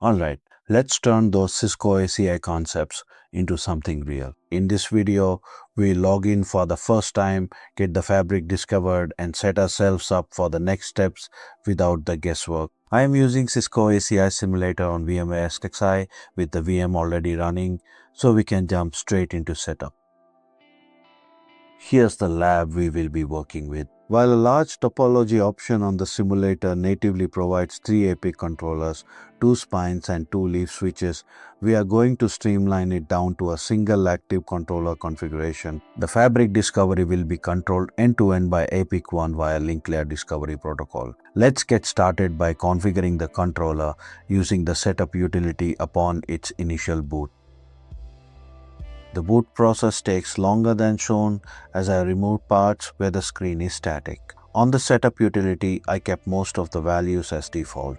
Alright, let's turn those Cisco ACI concepts into something real. In this video, we log in for the first time, get the fabric discovered, and set ourselves up for the next steps without the guesswork. I am using Cisco ACI simulator on VMware APIC with the VM already running, so we can jump straight into setup. Here's the lab we will be working with. While a large topology option on the simulator natively provides 3 APIC controllers, 2 spines and 2 leaf switches, we are going to streamline it down to a single active controller configuration. The fabric discovery will be controlled end-to-end by APIC 1 via link layer discovery protocol. Let's get started by configuring the controller using the setup utility upon its initial boot. The boot process takes longer than shown as I remove parts where the screen is static. On the setup utility, I kept most of the values as default.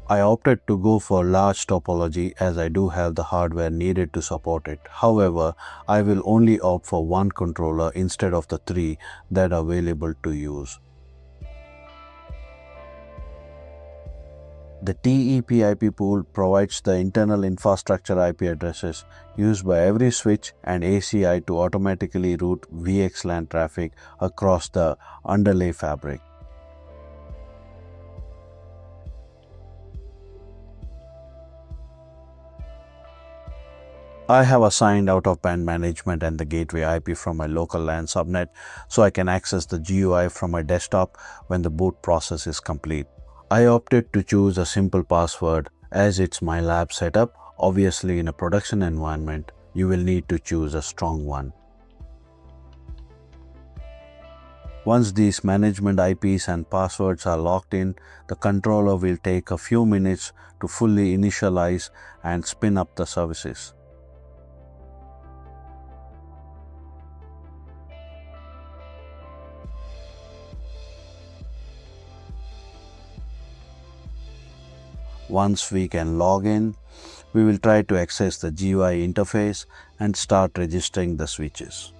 I opted to go for large topology as I do have the hardware needed to support it. However, I will only opt for one controller instead of the 3 that are available to use. The TEP/IP pool provides the internal infrastructure IP addresses used by every switch and ACI to automatically route VXLAN traffic across the underlay fabric. I have assigned out-of-band management and the gateway IP from my local LAN subnet so I can access the GUI from my desktop when the boot process is complete. I opted to choose a simple password as it's my lab setup. Obviously, in a production environment, you will need to choose a strong one. Once these management IPs and passwords are locked in, the controller will take a few minutes to fully initialize and spin up the services. Once we can log in, we will try to access the GUI interface and start registering the switches.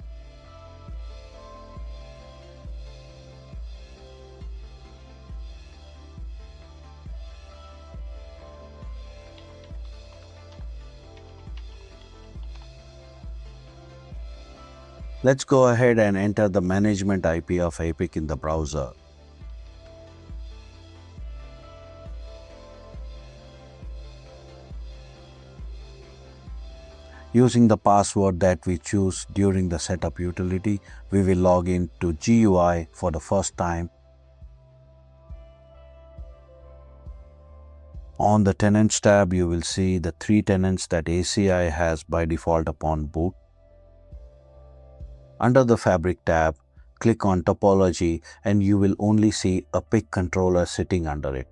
Let's go ahead and enter the management IP of APIC in the browser. Using the password that we choose during the setup utility, we will log in to GUI for the first time. On the Tenants tab, you will see the 3 tenants that ACI has by default upon boot. Under the Fabric tab, click on Topology and you will only see a APIC controller sitting under it.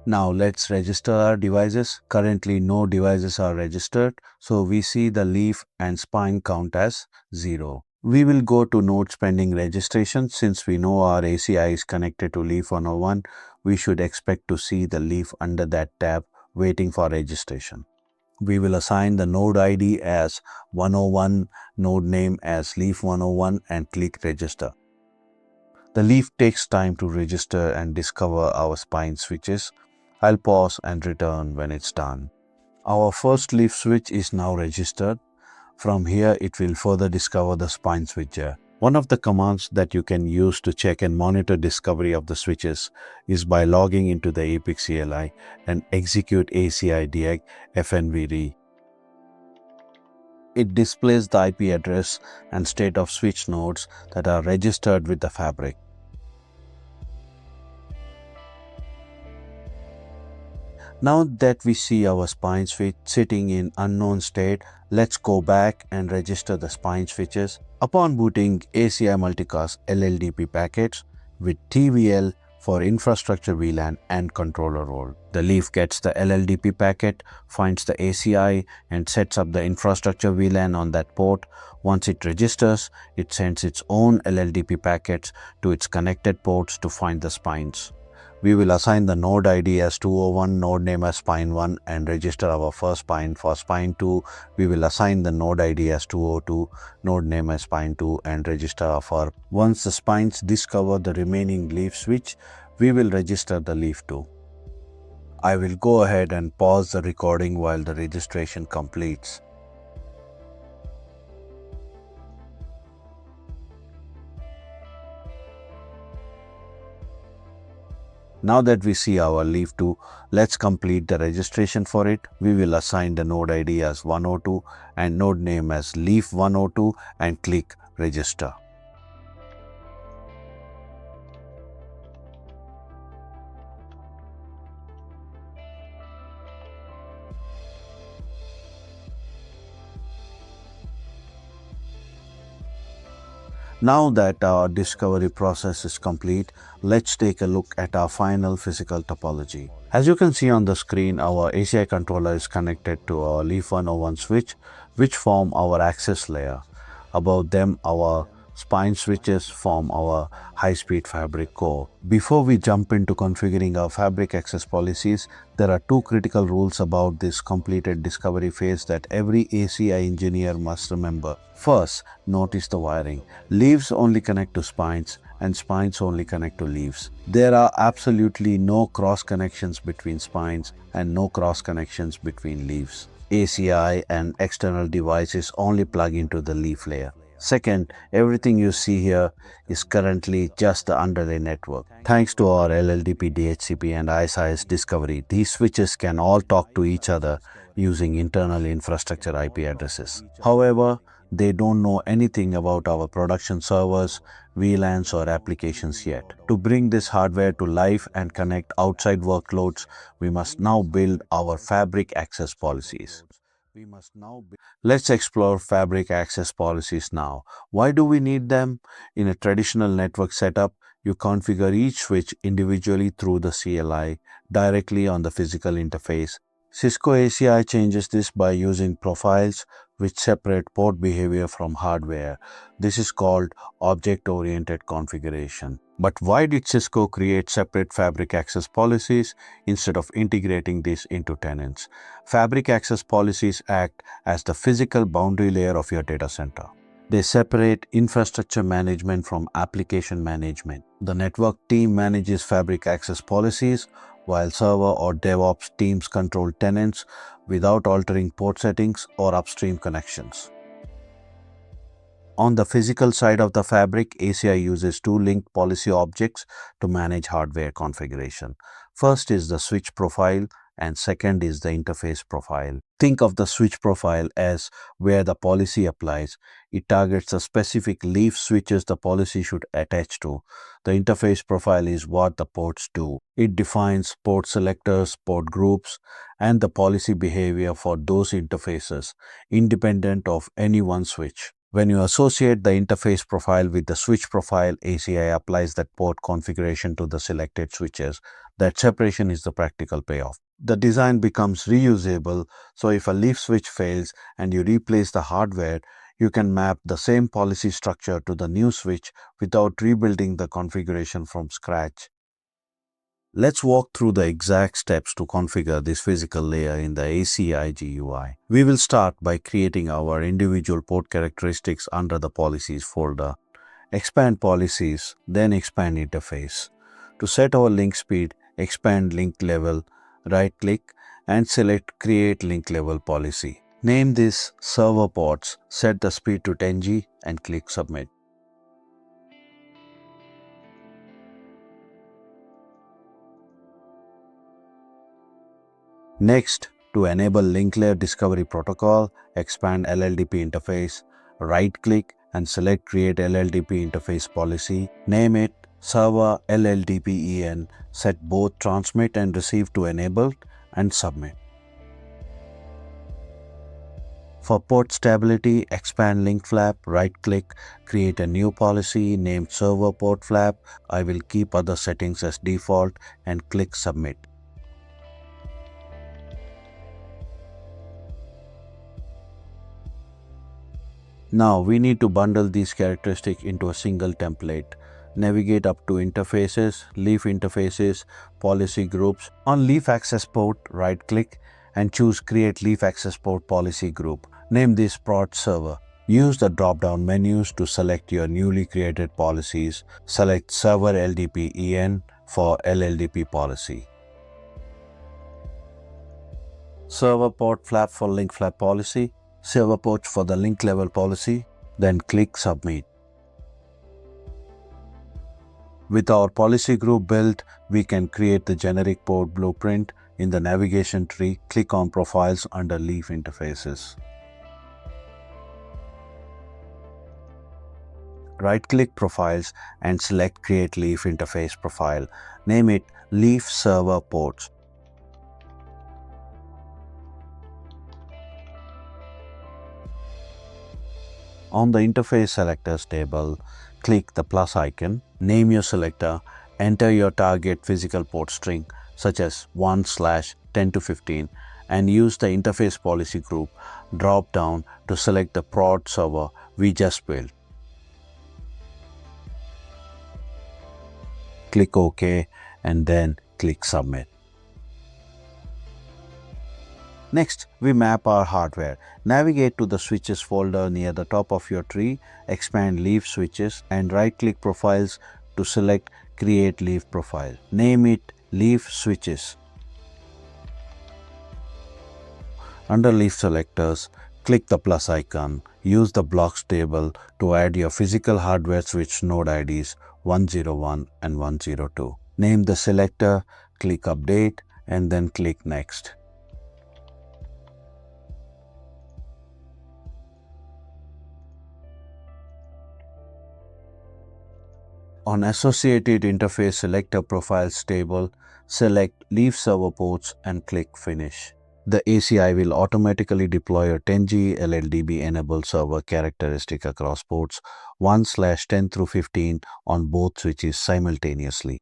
Now let's register our devices. Currently no devices are registered, so we see the leaf and spine count as 0. We will go to nodes pending registration. Since we know our ACI is connected to leaf 101, we should expect to see the leaf under that tab waiting for registration. We will assign the node ID as 101, node name as leaf 101 and click register. The leaf takes time to register and discover our spine switches. I'll pause and return when it's done. Our first leaf switch is now registered. From here, it will further discover the spine switcher. One of the commands that you can use to check and monitor discovery of the switches is by logging into the APIC CLI and execute ACI diag fnvre. It displays the IP address and state of switch nodes that are registered with the fabric. Now that we see our spine switch sitting in unknown state, let's go back and register the spine switches. Upon booting, ACI multicast LLDP packets with TVL for infrastructure VLAN and controller role. The leaf gets the LLDP packet, finds the ACI and sets up the infrastructure VLAN on that port. Once it registers, it sends its own LLDP packets to its connected ports to find the spines. We will assign the node ID as 201, node name as spine1 and register our first spine. For spine2, we will assign the node ID as 202, node name as spine2 and register our. Once the spines discover the remaining leaf switch, we will register the leaf 2. I will go ahead and pause the recording while the registration completes. Now that we see our leaf 2, let's complete the registration for it. We will assign the node ID as 102 and node name as leaf 102 and click register. Now that our discovery process is complete, let's take a look at our final physical topology. As you can see on the screen, our ACI controller is connected to our leaf 101 switch, which form our access layer. Above them, our spine switches form our high-speed fabric core. Before we jump into configuring our fabric access policies, there are two critical rules about this completed discovery phase that every ACI engineer must remember. First, notice the wiring. Leaves only connect to spines and spines only connect to leaves. There are absolutely no cross connections between spines and no cross connections between leaves. ACI and external devices only plug into the leaf layer. Second, everything you see here is currently just the underlay network. Thanks to our LLDP, DHCP and ISIS discovery, these switches can all talk to each other using internal infrastructure IP addresses. However, they don't know anything about our production servers, VLANs or applications yet. To bring this hardware to life and connect outside workloads, we must now build our fabric access policies. Let's explore fabric access policies now. Why do we need them? In a traditional network setup, you configure each switch individually through the CLI directly on the physical interface. Cisco ACI changes this by using profiles which separate port behavior from hardware. This is called object-oriented configuration. But why did Cisco create separate fabric access policies instead of integrating this into tenants? Fabric access policies act as the physical boundary layer of your data center. They separate infrastructure management from application management. The network team manages fabric access policies, while server or DevOps teams control tenants without altering port settings or upstream connections. On the physical side of the fabric, ACI uses two linked policy objects to manage hardware configuration. First is the switch profile and second is the interface profile. Think of the switch profile as where the policy applies. It targets the specific leaf switches the policy should attach to. The interface profile is what the ports do. It defines port selectors, port groups, and the policy behavior for those interfaces, independent of any one switch. When you associate the interface profile with the switch profile, ACI applies that port configuration to the selected switches. That separation is the practical payoff. The design becomes reusable, so if a leaf switch fails and you replace the hardware, you can map the same policy structure to the new switch without rebuilding the configuration from scratch. Let's walk through the exact steps to configure this physical layer in the ACI GUI. We will start by creating our individual port characteristics under the Policies folder. Expand Policies, then expand Interface. To set our link speed, expand link level, right-click and select Create Link Level Policy. Name this Server Ports, set the speed to 10G and click Submit. Next, to enable link layer discovery protocol, expand LLDP interface, right-click and select Create LLDP interface policy. Name it Server LLDP-EN, set both transmit and receive to enabled and submit. For port stability, expand link flap, right-click, create a new policy named Server Port Flap. I will keep other settings as default and click Submit. Now we need to bundle these characteristics into a single template. navigate up to interfaces, leaf interfaces, policy groups. On leaf access port, right-click and choose Create Leaf Access Port Policy Group. Name this prod server. Use the drop-down menus to select your newly created policies. Select Server LDP EN for LLDP policy. Server port flap for link flap policy. Server port for the link level policy. Then click Submit. With our policy group built, we can create the generic port blueprint. In the navigation tree, click on Profiles under Leaf Interfaces. Right-click Profiles and select Create Leaf Interface Profile. Name it Leaf Server Ports. On the Interface Selectors table, click the plus icon, name your selector, enter your target physical port string such as 1/10 to 15 and use the Interface Policy Group drop down to select the prod server we just built. Click OK and then click Submit. Next, we map our hardware. Navigate to the switches folder near the top of your tree, expand Leaf Switches and right-click Profiles to select Create Leaf Profile. Name it Leaf Switches. Under Leaf Selectors, click the plus icon. Use the Blocks table to add your physical hardware switch node IDs 101 and 102. Name the selector, click Update and then click Next. On Associated Interface Selector Profiles table, select Leaf Server Ports and click Finish. The ACI will automatically deploy a 10G LLDB enabled server characteristic across ports 1/10 through 15 on both switches simultaneously.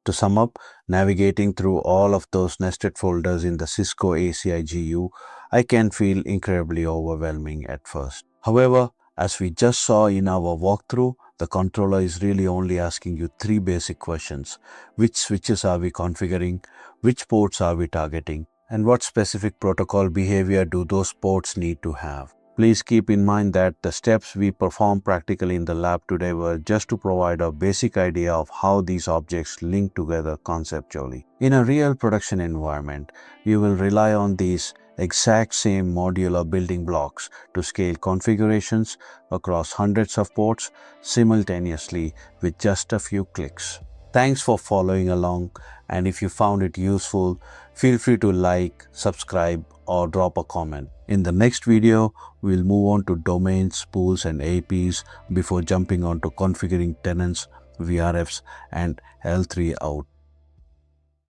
To sum up, navigating through all of those nested folders in the Cisco ACI GU, I can feel incredibly overwhelming at first. However, as we just saw in our walkthrough, the controller is really only asking you three basic questions. Which switches are we configuring? Which ports are we targeting? And what specific protocol behavior do those ports need to have? Please keep in mind that the steps we performed practically in the lab today were just to provide a basic idea of how these objects link together conceptually. In a real production environment, you will rely on these exact same modular building blocks to scale configurations across hundreds of ports simultaneously with just a few clicks. Thanks for following along, and if you found it useful, feel free to like, subscribe or drop a comment. In the next video, we'll move on to domains, pools and APIs before jumping on to configuring tenants, VRFs and L3 out.